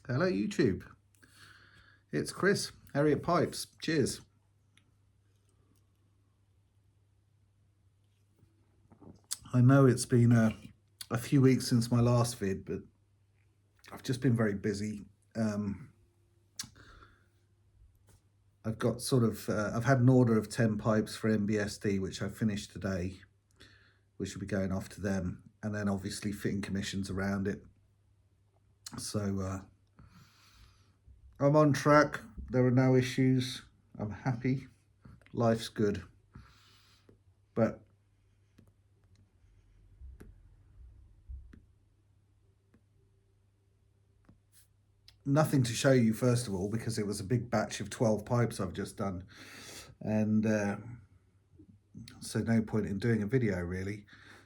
Hello YouTube, it's Chris, Harriet Pipes, cheers. I know it's been a few weeks since my last vid, but I've just been very busy. I've got I've had an order of 10 pipes for MBSD, which I finished today, which will be going off to them, and then obviously fitting commissions around it. So I'm on track, there are no issues, I'm happy, life's good. But nothing to show you, first of all, because it was a big batch of 12 pipes I've just done, and so no point in doing a video really.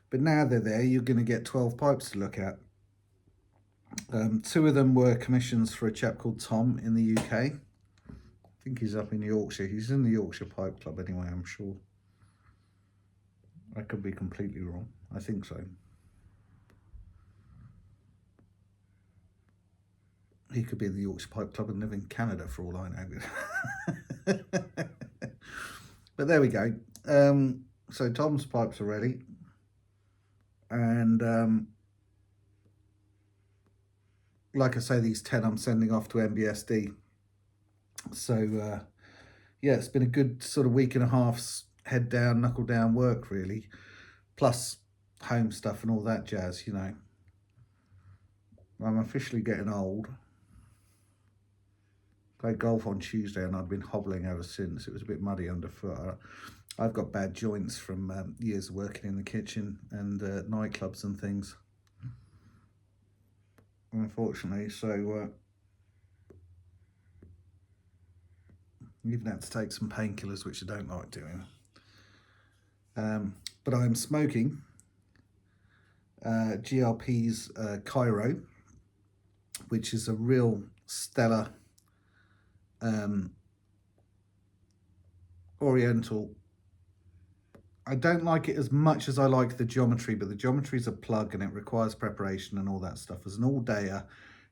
But now they're there, you're going to get 12 pipes to look at. 2 of them were commissions for a chap called Tom in the UK. I think he's up in Yorkshire. He's in the Yorkshire Pipe Club anyway, I'm sure. I could be completely wrong. I think so. He could be in the Yorkshire Pipe Club and live in Canada for all I know. But there we go. So Tom's pipes are ready. And like I say, these 10 I'm sending off to MBSD. So yeah, it's been a good sort of week and a half's head down, knuckle down work really. Plus home stuff and all that jazz, you know. I'm officially getting old. Played golf on Tuesday and I've been hobbling ever since. It was a bit muddy underfoot. I've got bad joints from years of working in the kitchen and nightclubs and things, unfortunately. So even had to take some painkillers, which I don't like doing. But I'm smoking GLP's Cairo, which is a real stellar Oriental. I don't like it as much as I like the geometry, but the geometry is a plug and it requires preparation and all that stuff. As an all-dayer,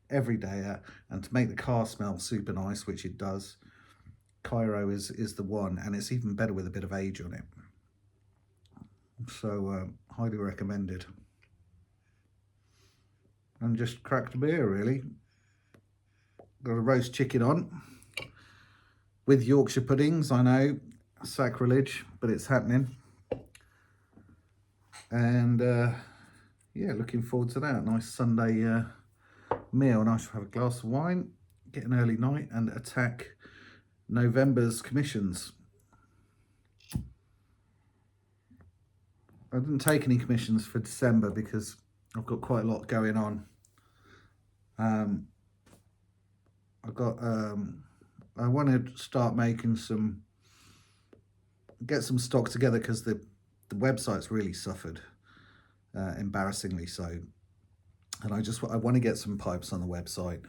every dayer, and to make the car smell super nice, which it does, Cairo is the one, and it's even better with a bit of age on it. So highly recommended. And just cracked a beer really. Got a roast chicken on with Yorkshire puddings. I know, sacrilege, but it's happening. And yeah, looking forward to that. Nice Sunday meal, and I shall have a glass of wine, get an early night, and attack November's commissions. I didn't take any commissions for December because I've got quite a lot going on. I want to start making get some stock together, because the website's really suffered, embarrassingly so. And I want to get some pipes on the website.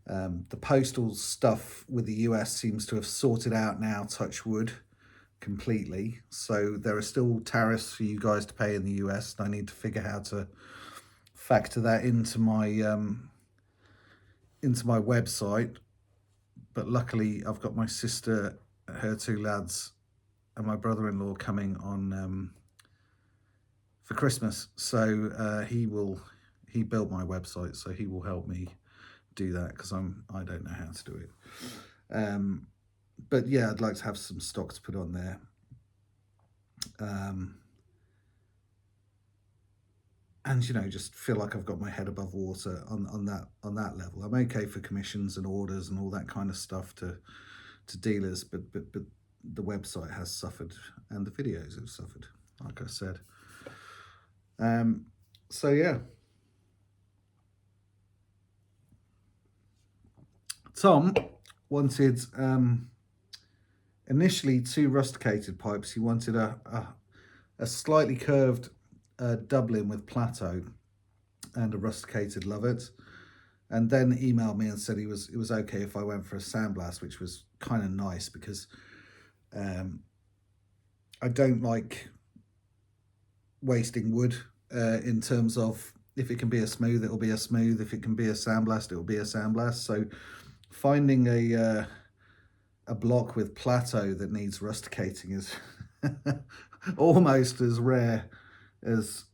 The postal stuff with the US seems to have sorted out now, touch wood, completely. So there are still tariffs for you guys to pay in the US, and I need to figure how to factor that into my website. But luckily I've got my sister, her 2 lads, and my brother-in-law coming on for Christmas. So he built my website, so he will help me do that, because I don't know how to do it. But yeah, I'd like to have some stock to put on there. And you know, just feel like I've got my head above water on that level. I'm okay for commissions and orders and all that kind of stuff to dealers, but the website has suffered and the videos have suffered, like I said. So yeah, Tom wanted initially 2 rusticated pipes. He wanted a slightly curved Dublin with plateau and a rusticated Lovett, and then emailed me and said it was okay if I went for a sandblast, which was kind of nice, because I don't like wasting wood in terms of If it can be a smooth, it'll be a smooth. If it can be a sandblast, it'll be a sandblast. So finding a block with plateau that needs rusticating is almost as rare as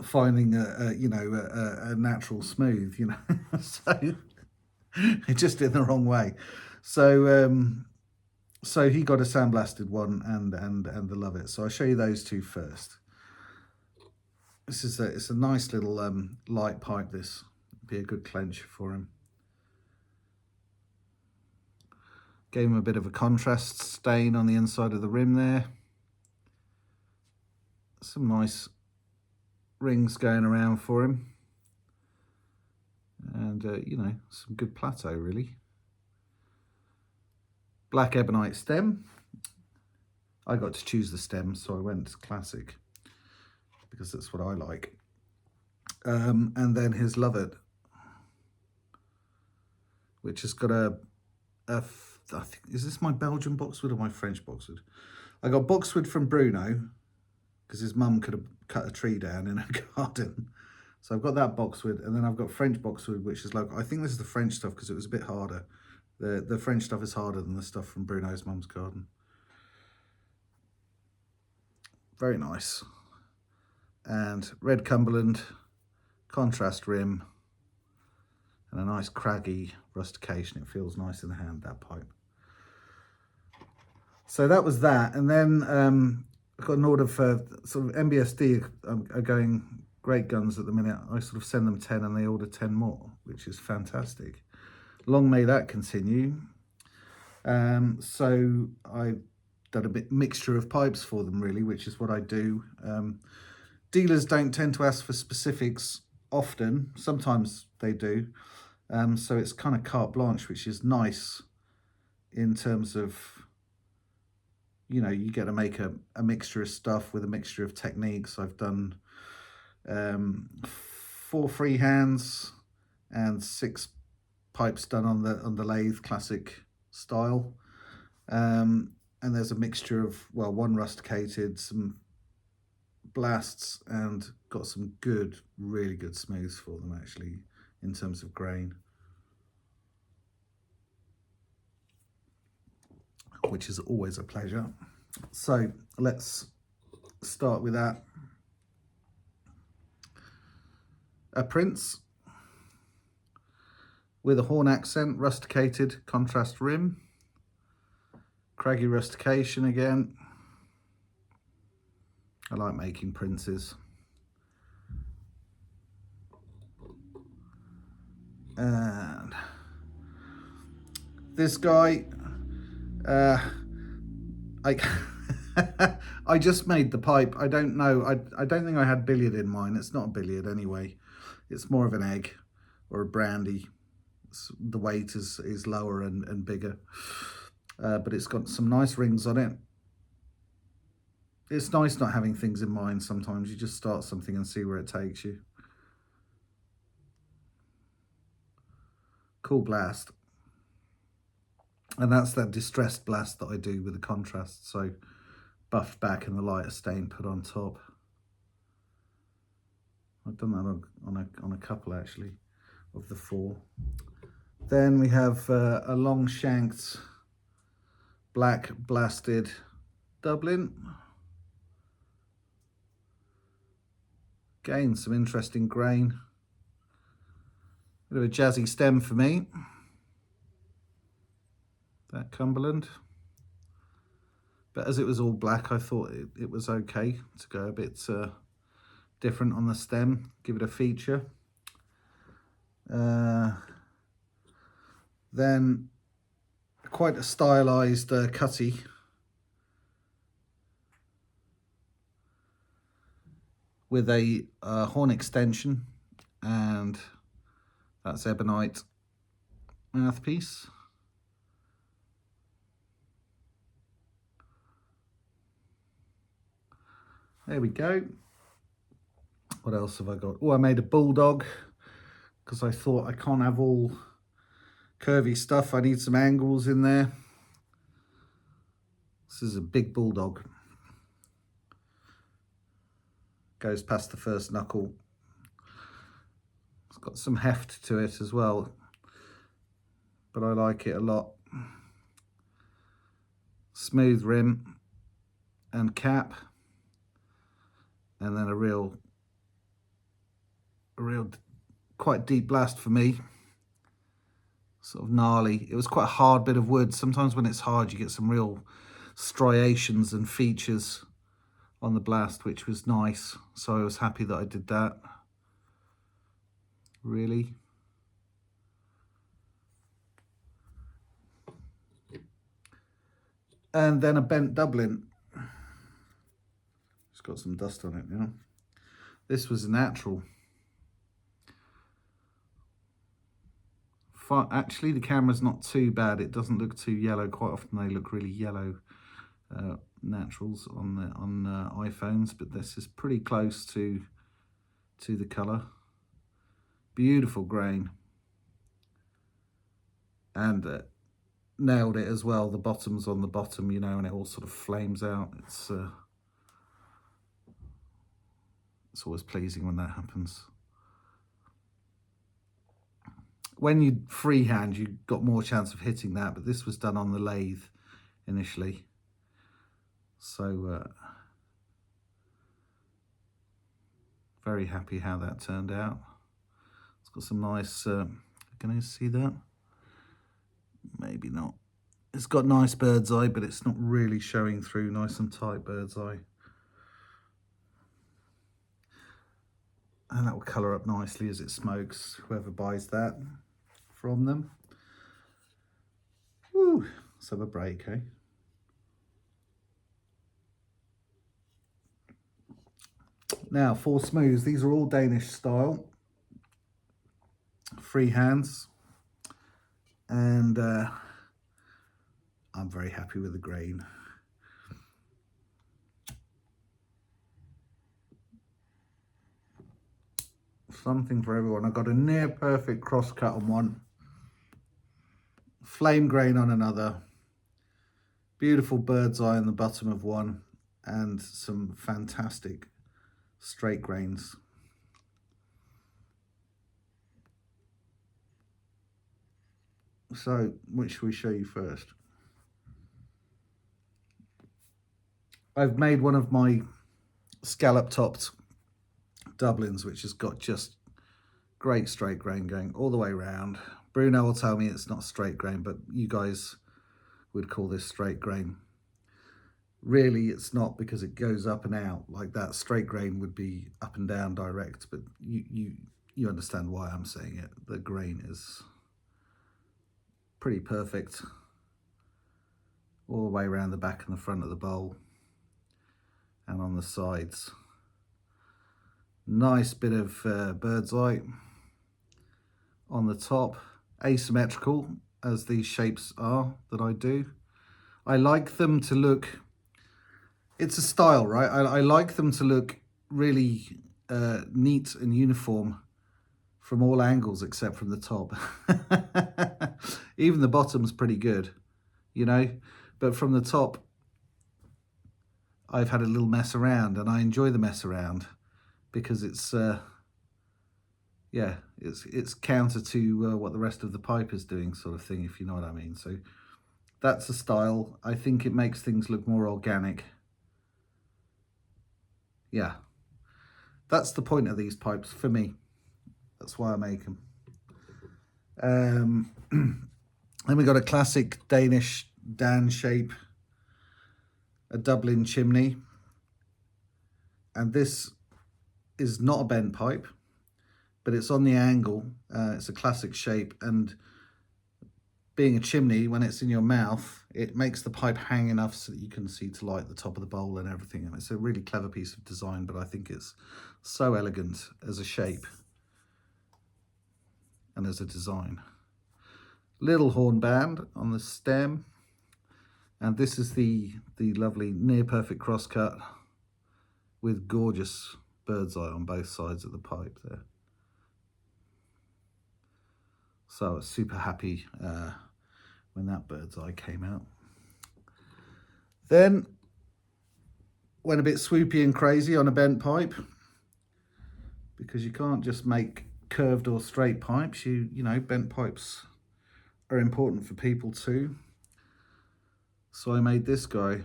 finding a natural smooth, you know. So just in the wrong way. So he got a sandblasted one and I love it. So I'll show you those two first. It's a nice little light pipe. This be a good clench for him. Gave him a bit of a contrast stain on the inside of the rim there. Some nice rings going around for him. And, you know, some good plateau, really. Black ebonite stem. I got to choose the stem, so I went classic, because that's what I like. And then his Lovett, which has got I think, is this my Belgian boxwood or my French boxwood? I got boxwood from Bruno, because his mum could have cut a tree down in her garden. So I've got that boxwood, and then I've got French boxwood, which is local. I think this is the French stuff because it was a bit harder. The French stuff is harder than the stuff from Bruno's mum's garden. Very nice. And red Cumberland, contrast rim, and a nice craggy rustication. It feels nice in the hand, that pipe. So that was that. And then I got an order for sort of MBSD are going great guns at the minute. I sort of send them 10 and they order 10 more, which is fantastic. Long may that continue. So I've done a bit mixture of pipes for them, really, which is what I do. Dealers don't tend to ask for specifics often. Sometimes they do. So it's kind of carte blanche, which is nice in terms of, you know, you get to make a mixture of stuff with a mixture of techniques. I've done 4 freehands and 6 pipes done on the lathe, classic style. And there's a mixture of, well, 1 rusticated, some blasts, and got some good, really good smooths for them, actually, in terms of grain, which is always a pleasure. So let's start with that. A Prince with a horn accent, rusticated contrast rim, craggy rustication again. I like making Princes. And this guy, I just made the pipe. I don't know. I don't think I had billiard in mine. It's not a billiard anyway. It's more of an egg or a brandy. The weight is lower and bigger. But it's got some nice rings on it. It's nice not having things in mind sometimes. You just start something and see where it takes you. Cool blast. And that's that distressed blast that I do with the contrast. So buffed back and the lighter stain put on top. I've done that on a couple, actually, of the 4. Then we have a long shanked black blasted Dublin. Again, some interesting grain. Bit of a jazzy stem for me. That Cumberland. But as it was all black, I thought it was okay to go a bit different on the stem, give it a feature. Then quite a stylized cutty. With a horn extension, and that's ebonite mouthpiece. There we go. What else have I got? Oh, I made a bulldog because I thought I can't have all curvy stuff. I need some angles in there. This is a big bulldog. Goes past the first knuckle. It's got some heft to it as well, but I like it a lot. Smooth rim and cap, and then a real quite deep blast for me. Sort of gnarly. It was quite a hard bit of wood. Sometimes when it's hard you get some real striations and features on the blast, which was nice. So I was happy that I did that. Really. And then a bent Dublin. It's got some dust on it, you know. This was a natural. Actually, the camera's not too bad. It doesn't look too yellow. Quite often they look really yellow, naturals on iPhones, but this is pretty close to the colour. Beautiful grain. And nailed it as well. The bottom's on the bottom, you know, and it all sort of flames out. It's always pleasing when that happens. When you freehand, you got more chance of hitting that, but this was done on the lathe initially. So very happy how that turned out. It's got some nice, can you see that? Maybe not. It's got nice bird's eye, but it's not really showing through. Nice and tight bird's eye. And that will colour up nicely as it smokes, whoever buys that from them. Woo, let's have a break, eh? Now, for smooths, these are all Danish style. Freehands. And I'm very happy with the grain. Something for everyone. I got a near perfect cross cut on one, flame grain on another, beautiful bird's eye on the bottom of one, and some fantastic straight grains. So, which should we show you first? I've made one of my scallop topped Dublins, which has got just great straight grain going all the way around. Bruno will tell me it's not straight grain, but you guys would call this straight grain. Really, it's not, because it goes up and out like that. Straight grain would be up and down direct, but you understand why I'm saying it. The grain is pretty perfect all the way around the back and the front of the bowl and on the sides. Nice bit of bird's eye on the top, asymmetrical as these shapes are that I do. I like them to look, it's a style, right? I like them to look really neat and uniform from all angles except from the top. Even the bottom's pretty good, you know, but from the top I've had a little mess around, and I enjoy the mess around because it's yeah, it's counter to what the rest of the pipe is doing, sort of thing, if you know what I mean. So that's a style. I think it makes things look more organic. Yeah, that's the point of these pipes for me. That's why I make them. Then we got a classic Danish Dan shape, a Dublin chimney, and this is not a bent pipe, but it's on the angle. It's a classic shape, and being a chimney, when it's in your mouth, it makes the pipe hang enough so that you can see to light the top of the bowl and everything. And it's a really clever piece of design, but I think it's so elegant as a shape and as a design. Little horn band on the stem, and this is the lovely near perfect crosscut with gorgeous bird's eye on both sides of the pipe there. So I was super happy when that bird's eye came out. Then went a bit swoopy and crazy on a bent pipe, because you can't just make curved or straight pipes. You know, bent pipes are important for people too. So I made this guy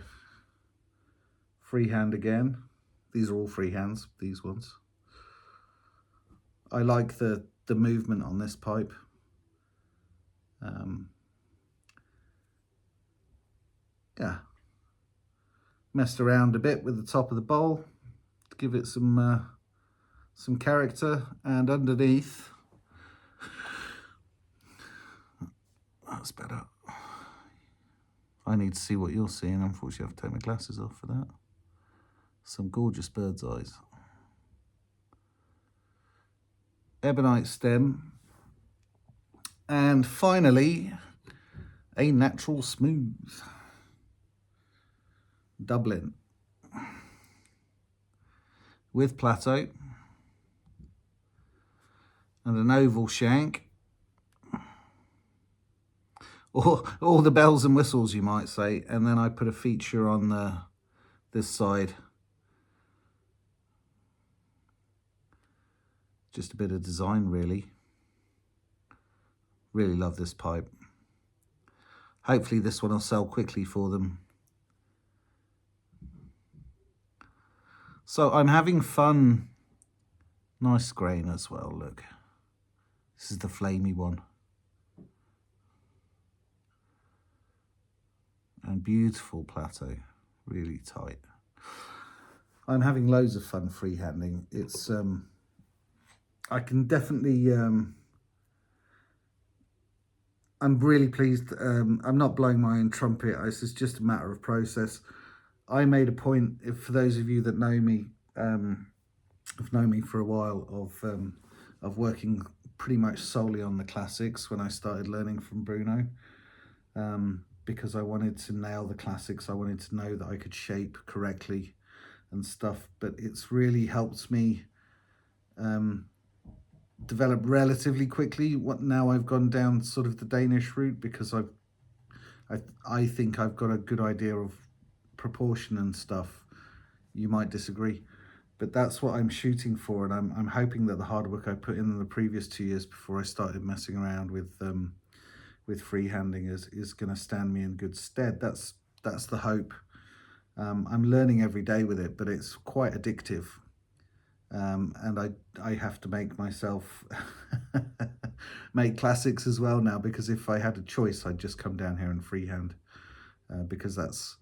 freehand again. These are all freehands, these ones. I like the movement on this pipe. Yeah, messed around a bit with the top of the bowl to give it some character, and underneath, that's better. I need to see what you're seeing. Unfortunately, I have to take my glasses off for that. Some gorgeous bird's eyes. Ebonite stem. And finally, a natural smooth. Dublin. With plateau. And an oval shank. Or all the bells and whistles, you might say. And then I put a feature on this side. Just a bit of design, really. Really love this pipe. Hopefully this one will sell quickly for them. So I'm having fun. Nice grain as well, look. This is the flamey one. And beautiful plateau, really tight. I'm having loads of fun freehanding. It's, I can definitely, I'm really pleased. I'm not blowing my own trumpet. This is just a matter of process. I made a point, for those of you that know me, have known me for a while, of working pretty much solely on the classics when I started learning from Bruno, because I wanted to nail the classics. I wanted to know that I could shape correctly and stuff, but it's really helped me develop relatively quickly. Now I've gone down sort of the Danish route, because I think I've got a good idea of proportion and stuff. You might disagree, but that's what I'm shooting for, and I'm hoping that the hard work I put in the previous 2 years before I started messing around with freehanding is going to stand me in good stead. That's the hope. I'm learning every day with it, but it's quite addictive. And I have to make myself make classics as well now, because if I had a choice, I'd just come down here and freehand, because that's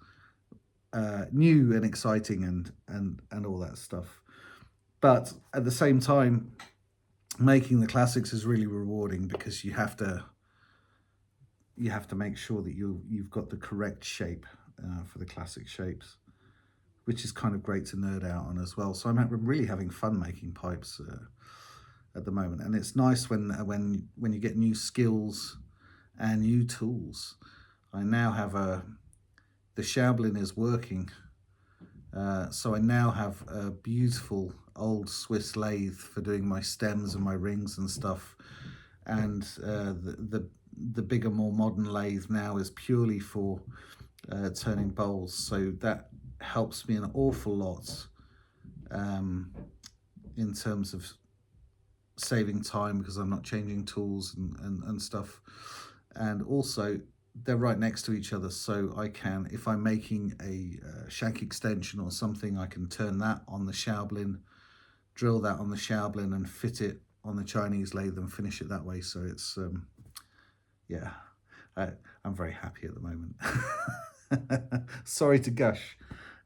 new and exciting and all that stuff. But at the same time, making the classics is really rewarding, because you have to make sure that you've got the correct shape for the classic shapes, which is kind of great to nerd out on as well. So I'm really having fun making pipes at the moment, and it's nice when you get new skills and new tools. I now have the Shablin is working, so I now have a beautiful old Swiss lathe for doing my stems and my rings and stuff, and the bigger, more modern lathe now is purely for turning bowls. So that helps me an awful lot in terms of saving time, because I'm not changing tools and stuff. And also they're right next to each other, so I can, if I'm making a shank extension or something, I can turn that on the Shablin, drill that on the Shablin and fit it on the Chinese lathe and finish it that way. So it's yeah, I'm very happy at the moment. Sorry to gush.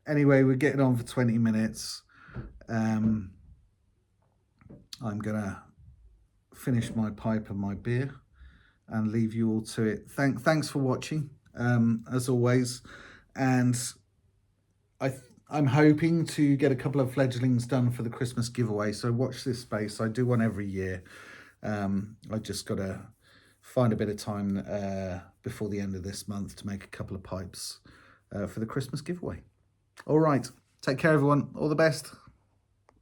Anyway, we're getting on for 20 minutes. I'm gonna finish my pipe and my beer and leave you all to it. Thanks for watching, as always, and I'm hoping to get a couple of fledglings done for the Christmas giveaway, so watch this space. I do one every year. I just gotta find a bit of time before the end of this month to make a couple of pipes for the Christmas giveaway. All right, take care everyone, all the best.